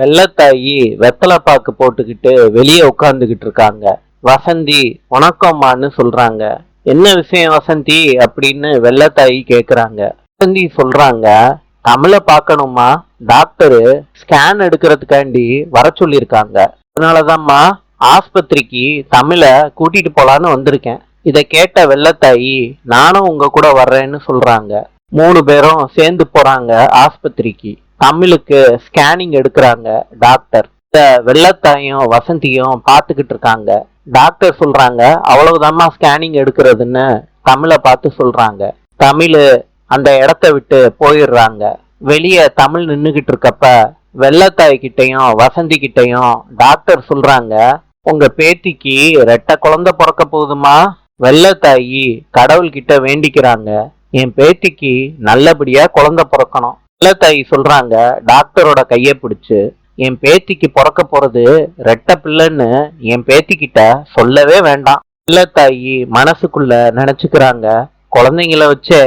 வெள்ளத்தாயி வெத்தலை பாக்கு போட்டுக்கிட்டு வெளியே உட்கார்ந்துகிட்டு இருக்காங்க. வசந்தி வணக்கம்மான்னு சொல்றாங்க. என்ன விஷயம் வசந்தி அப்படின்னு வெள்ளத்தாயி கேக்குறாங்க. வசந்தி சொல்றாங்க, தமிழை பார்க்கணுமா, டாக்டரு ஸ்கேன் எடுக்கிறதுக்காண்டி வர சொல்லியிருக்காங்க. அதனாலதான்மா ஆஸ்பத்திரிக்கு தமிழை கூட்டிட்டு போலான்னு வந்திருக்கேன். இதை கேட்ட வெள்ளத்தாயி நானும் உங்க கூட வர்றேன்னு சொல்றாங்க. 3 பேரும் சேர்ந்து போறாங்க ஆஸ்பத்திரிக்கு. தமிழுக்கு ஸ்கேனிங் எடுக்கிறாங்க டாக்டர். இந்த வெள்ளத்தாயும் வசந்தியும் பார்த்துக்கிட்டு இருக்காங்க. டாக்டர் சொல்றாங்க, அவ்வளவுதாம்மா ஸ்கேனிங் எடுக்கிறதுன்னு தமிழை பார்த்து சொல்றாங்க. தமிழ் அந்த இடத்த விட்டு போயிடுறாங்க. வெளியே தமிழ் நின்றுகிட்டு இருக்கப்ப வெள்ளத்தாய் கிட்டையும் வசந்தி கிட்டையும் டாக்டர் சொல்றாங்க, உங்க பேத்திக்கு 2 குழந்தை பிறக்க போகுதுமா. வெள்ளத்தாயி கடவுள்கிட்ட வேண்டிக்கிறாங்க, என் பேத்திக்கு நல்லபடியா குழந்தை பிறக்கணும். வெள்ளத்தாயி சொல்றாங்க டாக்டரோட கைய பிடிச்சு, என் பேத்திக்கு பிறக்க போறது 2 பிள்ளைன்னு என் பேத்திக்கிட்ட சொல்லவே வேண்டாம். வெள்ளத்தாயி மனசுக்குள்ள நினைச்சுக்கிறாங்க, குழந்தைங்கள வச்சே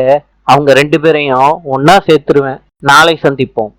அவங்க 2 பேரையும் ஒன்னா சேர்த்துருவேன். நாளை சந்திப்போம்.